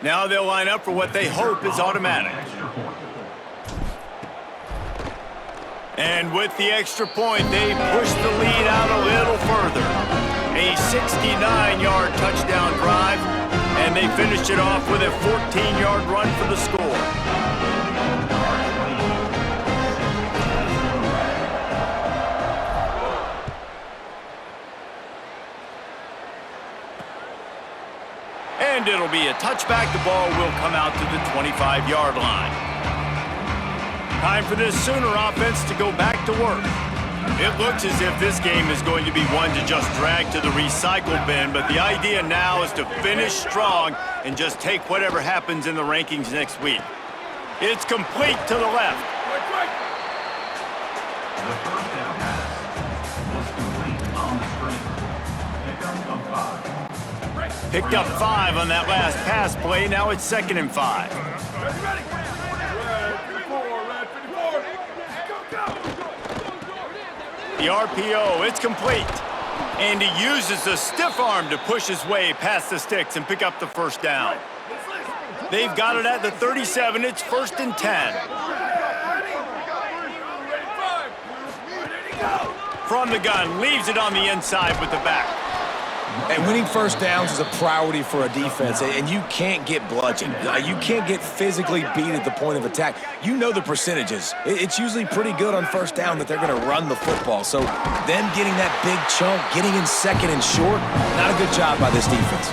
Now they'll line up for what they hope is automatic. And with the extra point, they push the lead out a little further. A 69-yard touchdown drive, and they finished it off with a 14-yard run for the score. And it'll be a touchback. The ball will come out to the 25-yard line. Time for this Sooner offense to go back to work. It looks as if this game is going to be one to just drag to the recycle bin, but the idea now is to finish strong and just take whatever happens in the rankings next week. It's complete to the left. The first down pass was complete on the screen. Pickup of 5. Picked up 5 on that last pass play. Now it's 2nd and 5. The RPO, it's complete. And he uses the stiff arm to push his way past the sticks and pick up the first down. They've got it at the 37. It's 1st and 10. From the gun, leaves it on the inside with the back. And winning first downs is a priority for a defense, and you can't get bludgeoned. You can't get physically beat at the point of attack. You know the percentages. It's usually pretty good on first down that they're going to run the football. So them getting that big chunk, getting in 2nd and short, not a good job by this defense.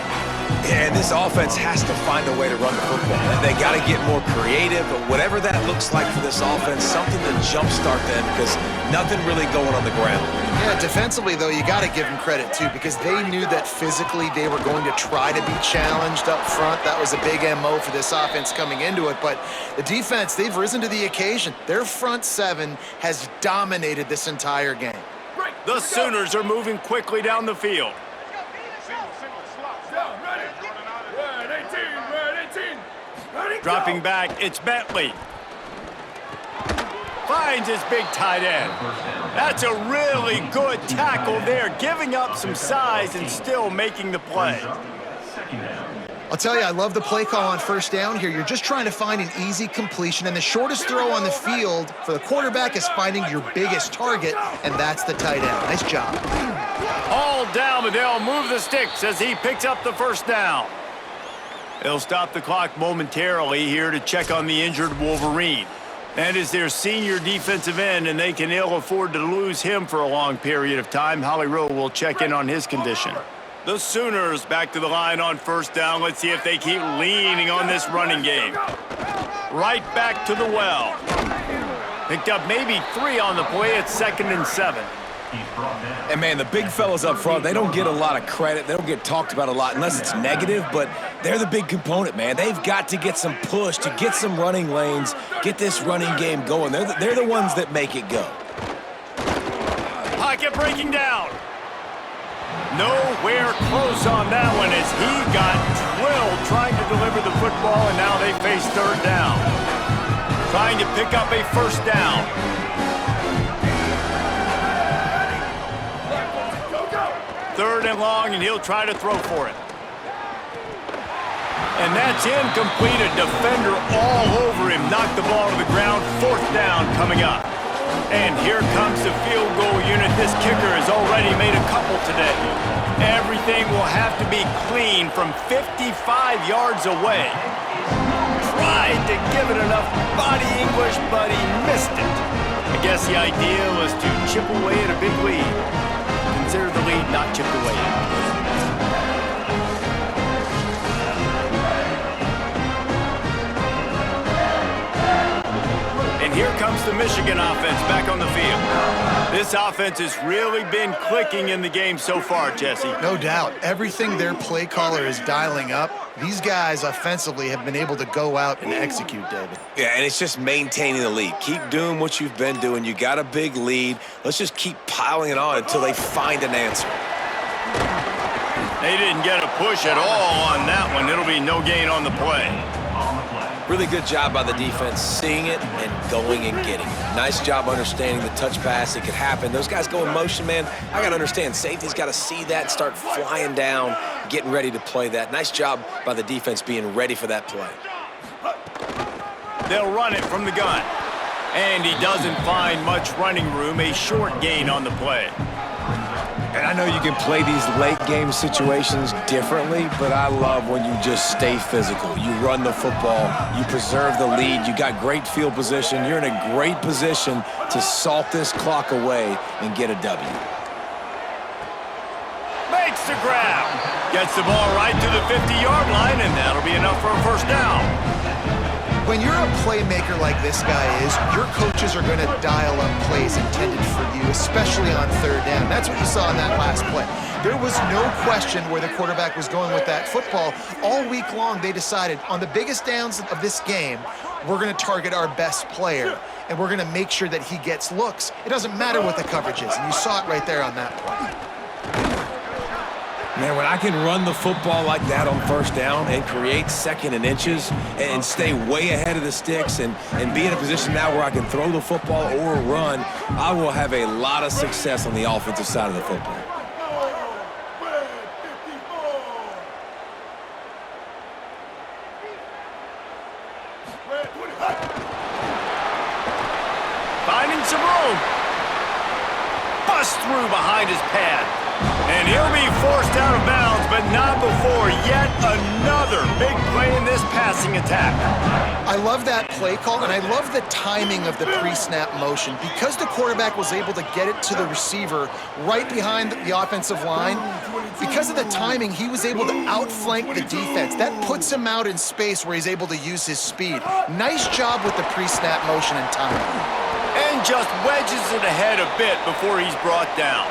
And this offense has to find a way to run the football. They got to get more creative, but whatever that looks like for this offense, something to jumpstart them because nothing really going on the ground. Yeah, defensively, though, you got to give them credit, too, because they knew that physically they were going to try to be challenged up front. That was a big MO for this offense coming into it. But the defense, they've risen to the occasion. Their front 7 has dominated this entire game. The Sooners are moving quickly down the field. Dropping back, it's Bentley. Finds his big tight end. That's a really good tackle there, giving up some size and still making the play. I'll tell you, I love the play call on first down here. You're just trying to find an easy completion, and the shortest throw on the field for the quarterback is finding your biggest target, and that's the tight end. Nice job. All down, but they'll move the sticks as he picks up the first down. They'll stop the clock momentarily here to check on the injured Wolverine. That is their senior defensive end, and they can ill afford to lose him for a long period of time. Holly Rowe will check in on his condition. The Sooners back to the line on first down. Let's see if they keep leaning on this running game. Right back to the well. Picked up maybe 3 on the play. It's 2nd and 7. And, man, the big fellas up front, they don't get a lot of credit. They don't get talked about a lot unless it's negative, but they're the big component, man. They've got to get some push, to get some running lanes, get this running game going. They're the ones that make it go. Pocket breaking down. Nowhere close on that one as he got drilled trying to deliver the football, and now they face 3rd down. Trying to pick up a first down. 3rd and long, and he'll try to throw for it. And that's incomplete. A defender all over him. Knocked the ball to the ground. 4th down coming up. And here comes the field goal unit. This kicker has already made a couple today. Everything will have to be clean from 55 yards away. Tried to give it enough body English, but he missed it. I guess the idea was to chip away at a big lead. Consider the lead not chipped away at. And here comes the Michigan offense back on the field. This offense has really been clicking in the game so far, Jesse. No doubt. Everything their play caller is dialing up, these guys offensively have been able to go out and execute, David. Yeah, and it's just maintaining the lead. Keep doing what you've been doing. You got a big lead. Let's just keep piling it on until they find an answer. They didn't get a push at all on that one. It'll be no gain on the play. On the play. Really good job by the defense seeing it and going and getting it. Nice job understanding the touch pass. It could happen. Those guys go in motion, man. I got to understand, safety's got to see that, start flying down, getting ready to play that. Nice job by the defense being ready for that play. They'll run it from the gun. And he doesn't find much running room, a short gain on the play. And I know you can play these late game situations differently, but I love when you just stay physical. You run the football, you preserve the lead, you got great field position, you're in a great position to salt this clock away and get a W. Makes the grab. Gets the ball right to the 50-yard line, and that'll be enough for a first down. When you're a playmaker like this guy is, your coaches are going to dial up plays intended for you, especially on third down. That's what you saw in that last play. There was no question where the quarterback was going with that football. All week long, they decided on the biggest downs of this game, we're going to target our best player, and we're going to make sure that he gets looks. It doesn't matter what the coverage is, and you saw it right there on that play. Man, when I can run the football like that on first down and create second and inches and stay way ahead of the sticks and be in a position now where I can throw the football or run, I will have a lot of success on the offensive side of the football. Finding some room. Bust through behind his pad. And he'll be forced out of bounds, but not before yet another big play in this passing attack. I love that play call, and I love the timing of the pre-snap motion. Because the quarterback was able to get it to the receiver right behind the offensive line, because of the timing, he was able to outflank the defense. That puts him out in space where he's able to use his speed. Nice job with the pre-snap motion and timing. And just wedges it ahead a bit before he's brought down.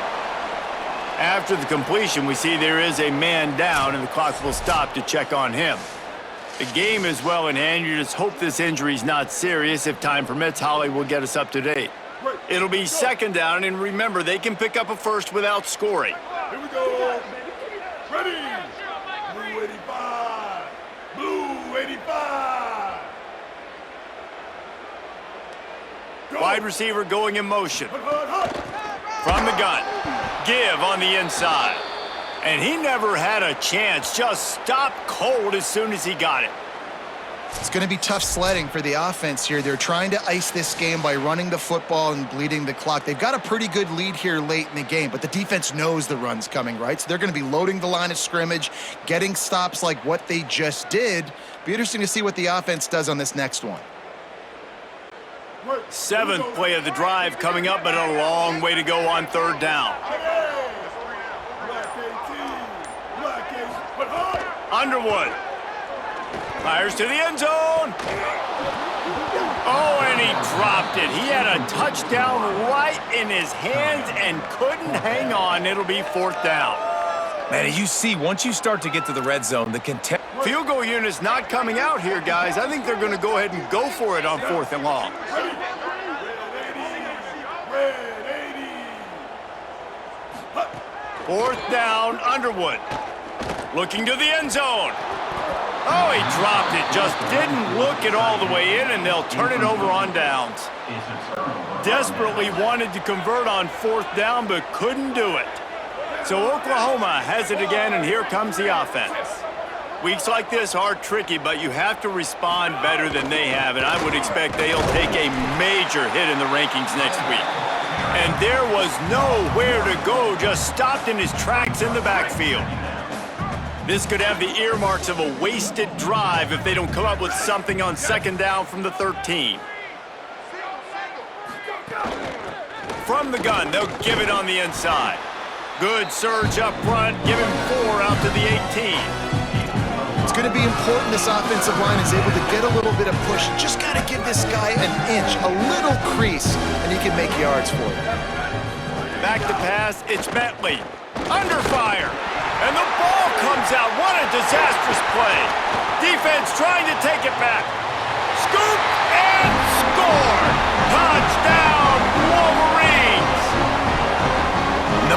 After the completion, we see there is a man down, and the clock will stop to check on him. The game is well in hand. You just hope this injury's not serious. If time permits, Holly will get us up to date. It'll be second down, and remember, they can pick up a first without scoring. Here we go. Ready. Blue 85. Blue 85. Wide receiver going in motion. From the gun. Give on the inside. And he never had a chance. Just stopped cold as soon as he got it. It's going to be tough sledding for the offense here. They're trying to ice this game by running the football and bleeding the clock. They've got a pretty good lead here late in the game, but the defense knows the run's coming, right? So they're going to be loading the line of scrimmage, getting stops like what they just did. Be interesting to see what the offense does on this next one. Seventh play of the drive coming up, but a long way to go on third down. Underwood fires to the end zone. Oh, and he dropped it. He had a touchdown right in his hands and couldn't hang on. It'll be fourth down. Man, you see, once you start to get to the red zone, the contempt. Field goal unit's not coming out here, guys. I think they're going to go ahead and go for it on fourth and long. Fourth down, Underwood. Looking to the end zone. Oh, he dropped it. Just didn't look it all the way in, and they'll turn it over on downs. Desperately wanted to convert on fourth down, but couldn't do it. So Oklahoma has it again, and here comes the offense. Weeks like this are tricky, but you have to respond better than they have, and I would expect they'll take a major hit in the rankings next week. And there was nowhere to go, just stopped in his tracks in the backfield. This could have the earmarks of a wasted drive if they don't come up with something on second down from the 13. From the gun, they'll give it on the inside. Good surge up front, give him 4 out to the 18. It's going to be important this offensive line is able to get a little bit of push. Just got to give this guy an inch, a little crease, and he can make yards for you. Back to pass, it's Bentley. Under fire, and the ball comes out. What a disastrous play. Defense trying to take it back. Scoop and score. Touchdown, Wolverines.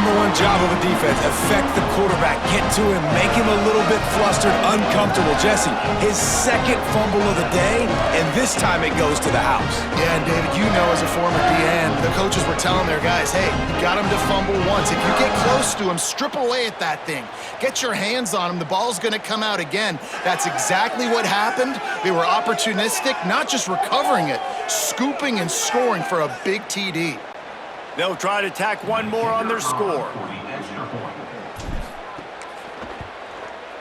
number one job of a defense, affect the quarterback, get to him, make him a little bit flustered, uncomfortable. Jesse, his second fumble of the day, and this time it goes to the house. Yeah, and David, you know as a former DN, the coaches were telling their guys, hey, you got him to fumble once. If you get close to him, strip away at that thing. Get your hands on him. The ball's going to come out again. That's exactly what happened. They were opportunistic, not just recovering it, scooping and scoring for a big TD. They'll try to tack one more on their score. For the extra point.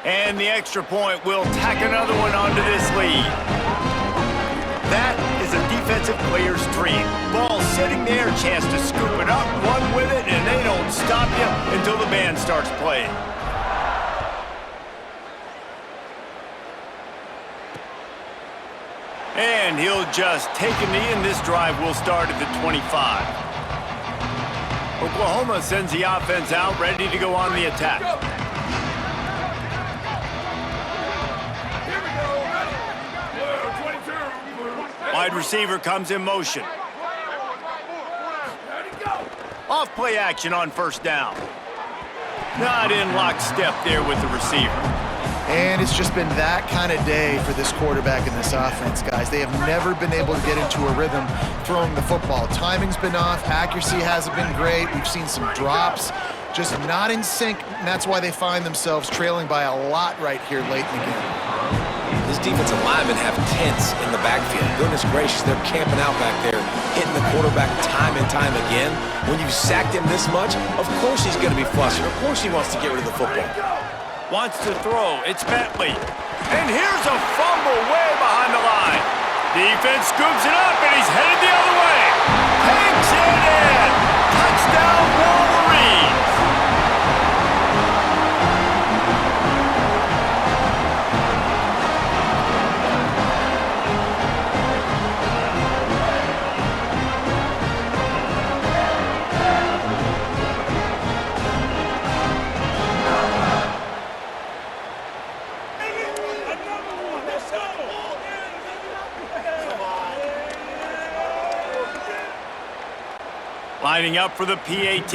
And the extra point will tack another one onto this lead. That is a defensive player's dream. Ball sitting there, chance to scoop it up, run with it, and they don't stop you until the band starts playing. And he'll just take a knee, and this drive will start at the 25. Oklahoma sends the offense out, ready to go on the attack. Wide receiver comes in motion. Off play action on first down. Not in lockstep there with the receiver. And it's just been that kind of day for this quarterback and this offense, guys. They have never been able to get into a rhythm throwing the football. Timing's been off. Accuracy hasn't been great. We've seen some drops. Just not in sync, and that's why they find themselves trailing by a lot right here late in the game. This defensive linemen have tents in the backfield. Goodness gracious, they're camping out back there, hitting the quarterback time and time again. When you've sacked him this much, of course he's going to be flustered. Of course he wants to get rid of the football. Wants to throw. It's Bentley. And here's a fumble way behind the line. Defense scoops it up, and he's headed the other way. Takes it in. Touchdown, Wolverines. Lining up for the PAT.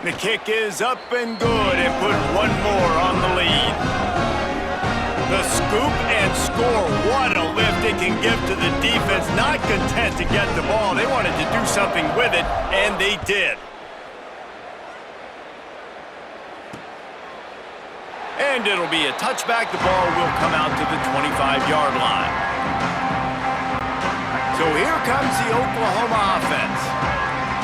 The kick is up and good, and put one more on the lead. The scoop and score. What a lift it can give to the defense. Not content to get the ball. They wanted to do something with it, and they did. And it'll be a touchback. The ball will come out to the 25-yard line. So here comes the Oklahoma offense.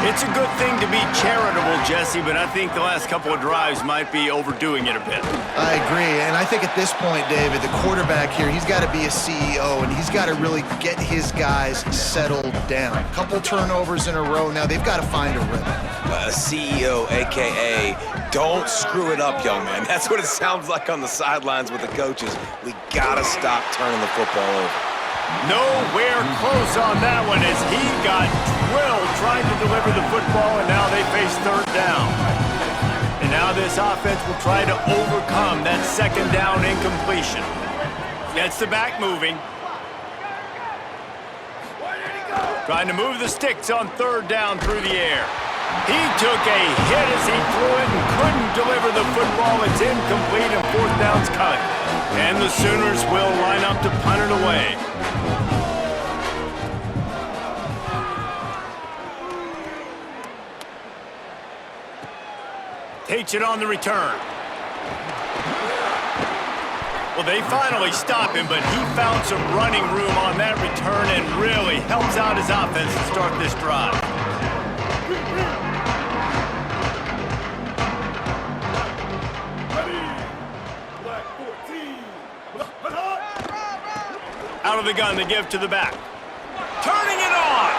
It's a good thing to be charitable, Jesse, but I think the last couple of drives might be overdoing it a bit. I agree, and I think at this point, David, the quarterback here, he's got to be a CEO, and he's got to really get his guys settled down. A couple turnovers in a row now. They've got to find a rhythm. A CEO, a.k.a. don't screw it up, young man. That's what it sounds like on the sidelines with the coaches. We got to stop turning the football over. Nowhere close on that one as he got drilled trying to deliver the football, and now they face third down. And now this offense will try to overcome that second down incompletion. Gets the back moving. Trying to move the sticks on third down through the air. He took a hit as he threw it and couldn't deliver the football. It's incomplete and fourth down's cut. And the Sooners will line up to punt it away. Takes it on the return. Well, they finally stop him, but he found some running room on that return and really helps out his offense to start this drive. Out of the gun, they give to the back. Turning it on.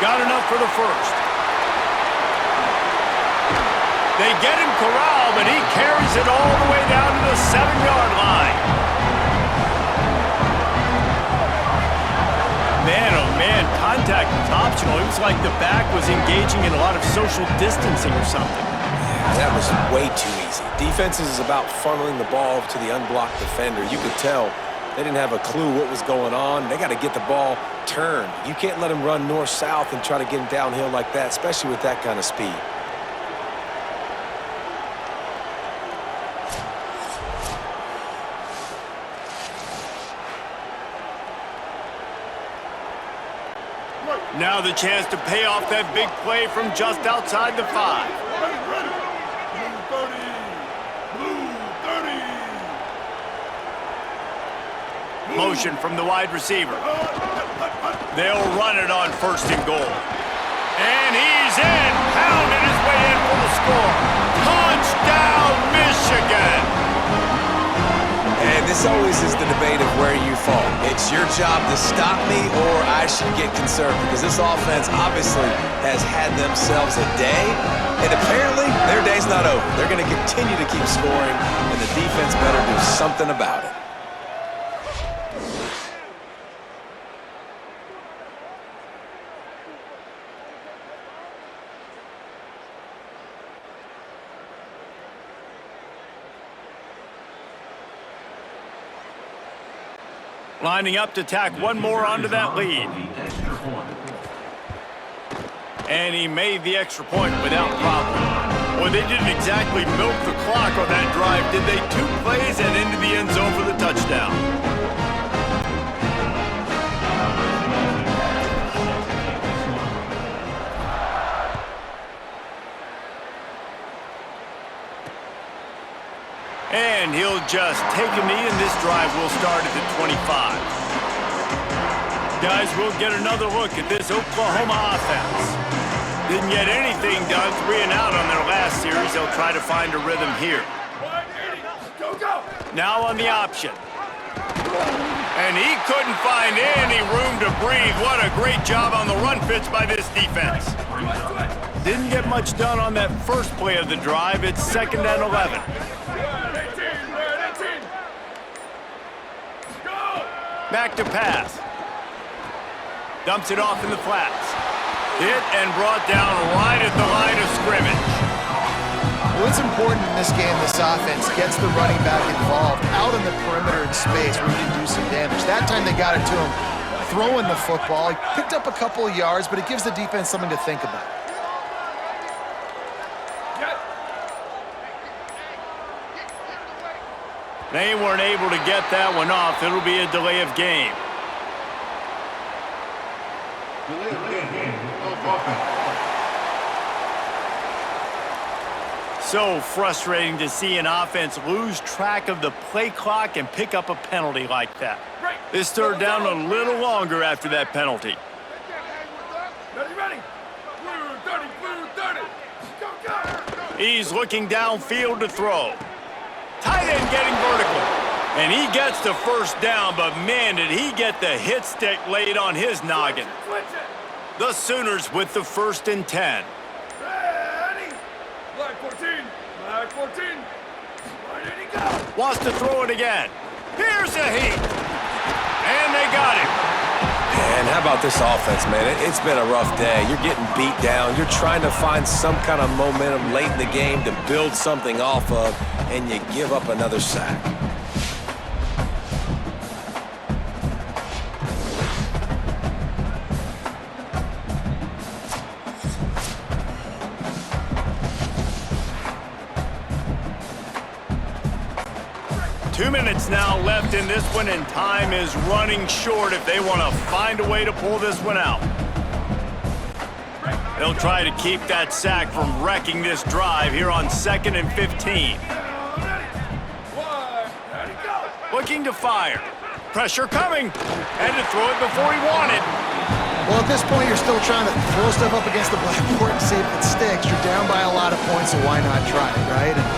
Got enough for the first. They get him corralled, but he carries it all the way down to the 7-yard line. Man, oh man, contact was optional. It was like the back was engaging in a lot of social distancing or something. That was way too easy. Defenses is about funneling the ball to the unblocked defender. You could tell They didn't have a clue what was going on. They got to get the ball turned. You can't let them run north-south and try to get them downhill like that, especially with that kind of speed. Now the chance to pay off that big play from just outside the 5. Motion from the wide receiver. They'll run it on 1st and goal. And he's in, pounding his way in for the score. Touchdown, Michigan! And this always is the debate of where you fall. It's your job to stop me or I should get concerned, because this offense obviously has had themselves a day, and apparently their day's not over. They're going to continue to keep scoring, and the defense better do something about it. Lining up to tack one more onto that lead. And he made the extra point without problem. Well, they didn't exactly milk the clock on that drive, did they? 2 plays and into the end zone for the touchdown. And he'll just take a knee, and this drive will start at the 25. Guys, we'll get another look at this Oklahoma offense. Didn't get anything done 3 and out on their last series. They'll try to find a rhythm here. Now on the option. And he couldn't find any room to breathe. What a great job on the run fits by this defense. Didn't get much done on that first play of the drive. It's 2nd and 11. Back to pass. Dumps it off in the flats. Hit and brought down right at the line of scrimmage. What's important in this game, this offense gets the running back involved out in the perimeter in space where he can do some damage. That time they got it to him throwing the football. He picked up a couple of yards, but it gives the defense something to think about. They weren't able to get that one off. It'll be a delay of game. So frustrating to see an offense lose track of the play clock and pick up a penalty like that. This 3rd down a little longer after that penalty. He's looking downfield to throw. Tight end getting vertical. And he gets the 1st down, but man, did he get the hit stick laid on his noggin. The Sooners with the 1st and 10. Black 14. Black 14. Where did he go? Wants to throw it again. Here's the heat. And they got him. And how about this offense, man? It's been a rough day. You're getting beat down. You're trying to find some kind of momentum late in the game to build something off of, and you give up another sack. Two minutes now left in this one, and time is running short if they want to find a way to pull this one out. They'll try to keep that sack from wrecking this drive here on 2nd and 15. Looking to fire. Pressure coming. Had to throw it before he wanted. Well, at this point, you're still trying to throw stuff up against the blackboard and see if it sticks. You're down by a lot of points, so why not try it, right? And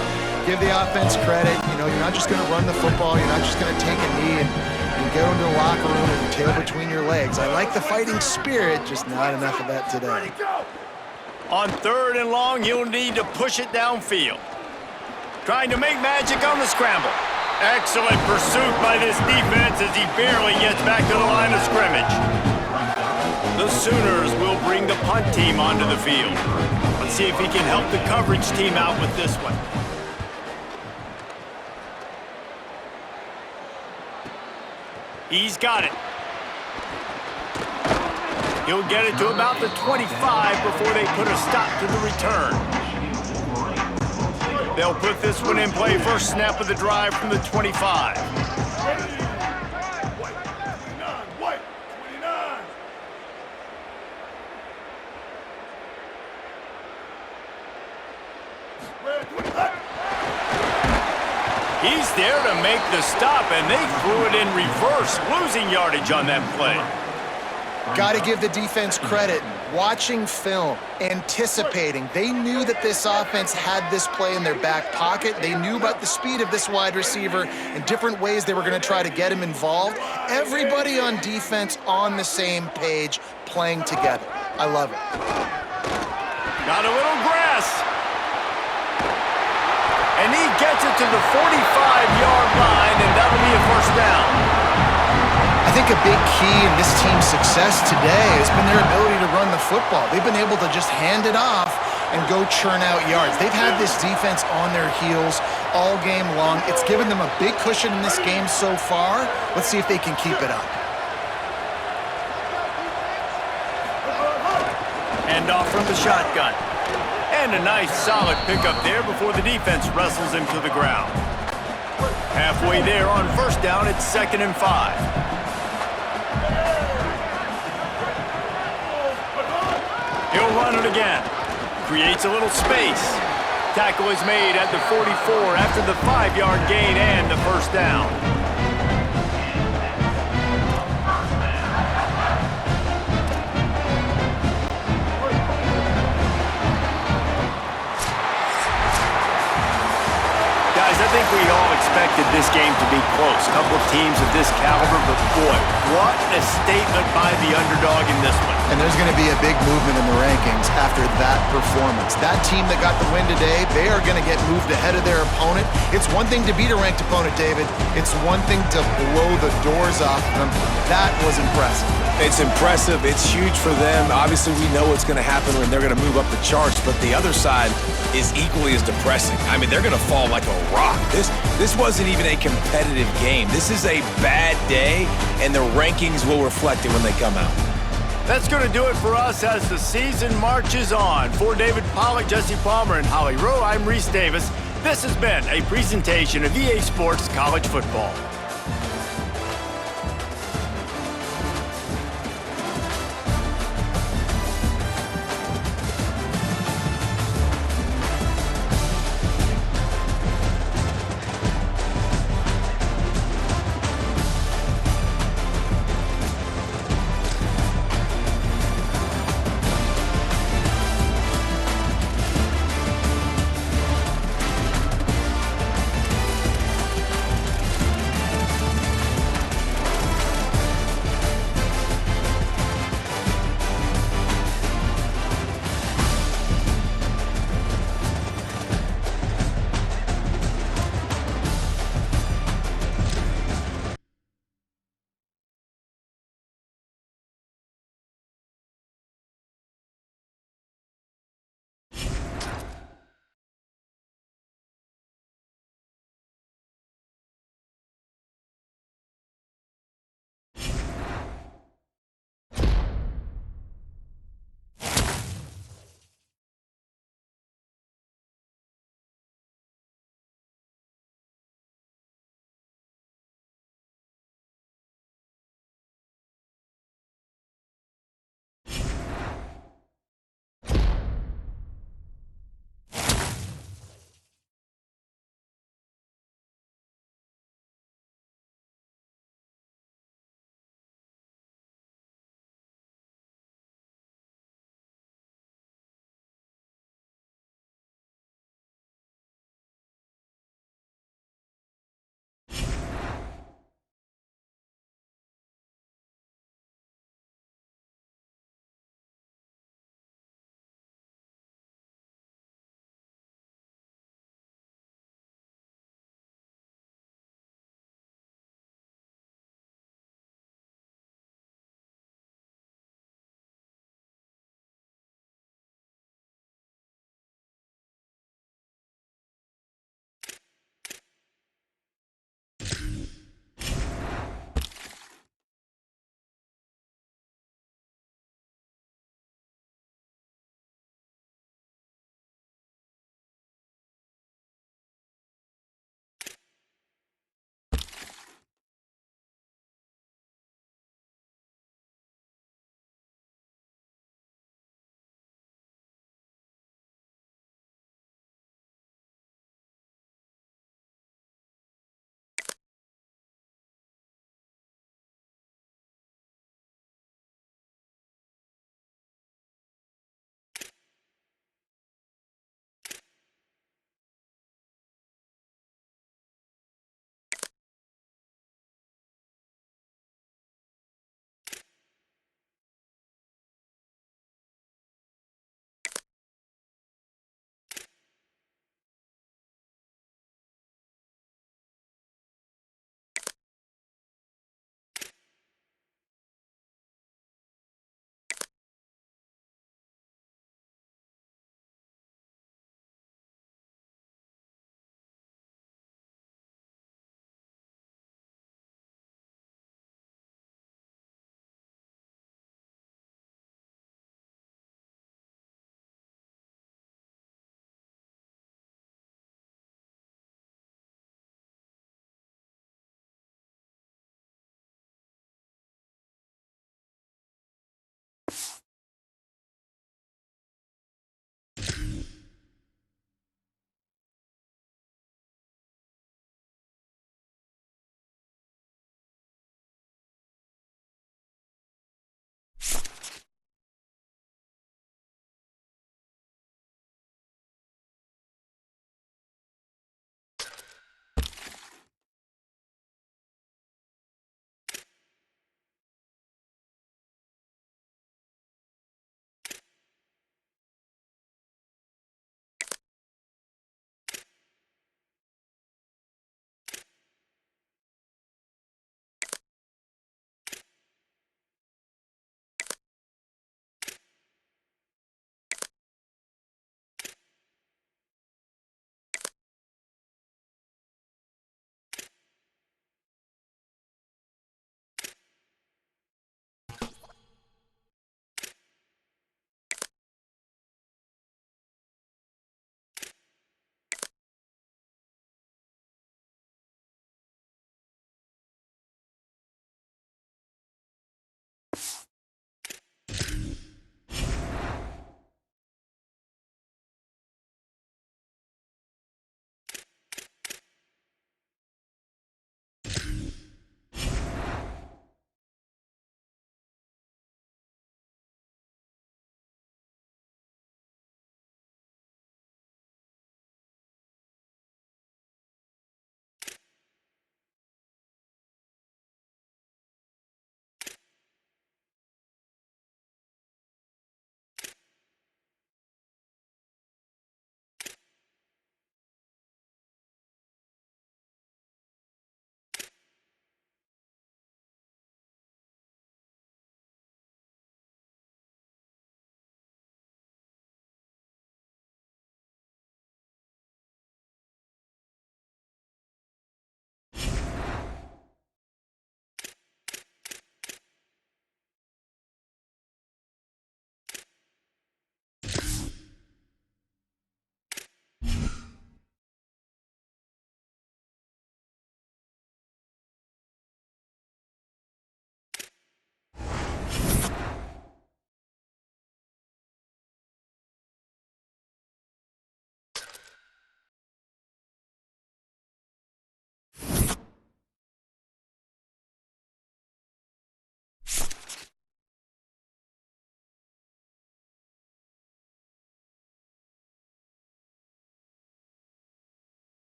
give the offense credit. You know, you're not just going to run the football. You're not just going to take a knee and go into the locker room with your tail between your legs. I like the fighting spirit, just not enough of that today. On 3rd and long, you'll need to push it downfield. Trying to make magic on the scramble. Excellent pursuit by this defense as he barely gets back to the line of scrimmage. The Sooners will bring the punt team onto the field. Let's see if he can help the coverage team out with this one. He's got it. He'll get it to about the 25 before they put a stop to the return. They'll put this one in play. First snap of the drive from the 25. He's there to make the stop, and they threw it in reverse, losing yardage on that play. Got to give the defense credit. Watching film, anticipating. They knew that this offense had this play in their back pocket. They knew about the speed of this wide receiver and different ways they were going to try to get him involved. Everybody on defense on the same page, playing together. I love it. Got a little grass. And he gets it to the 45-yard line, and that'll be a first down. I think a big key in this team's success today has been their ability to run the football. They've been able to just hand it off and go churn out yards. They've had this defense on their heels all game long. It's given them a big cushion in this game so far. Let's see if they can keep it up. Hand off from the shotgun. And a nice solid pickup there before the defense wrestles him to the ground. Halfway there on first down, it's 2nd and 5. He'll run it again. Creates a little space. Tackle is made at the 44 after the 5-yard gain and the first down. Guys, I think we all expected this game to be close. A couple of teams of this caliber, but boy, what a statement by the underdog in this one. And there's going to be a big movement in the rankings after that performance. That team that got the win today, they are going to get moved ahead of their opponent. It's one thing to beat a ranked opponent, David. It's one thing to blow the doors off them. That was impressive. It's impressive. It's huge for them. Obviously, we know what's going to happen when they're going to move up the charts, but the other side is equally as depressing. I mean, they're going to fall like a rock. This wasn't even a competitive game. This is a bad day, and the rankings will reflect it when they come out. That's going to do it for us as the season marches on. For David Pollack, Jesse Palmer, and Holly Rowe, I'm Reese Davis. This has been a presentation of EA Sports College Football.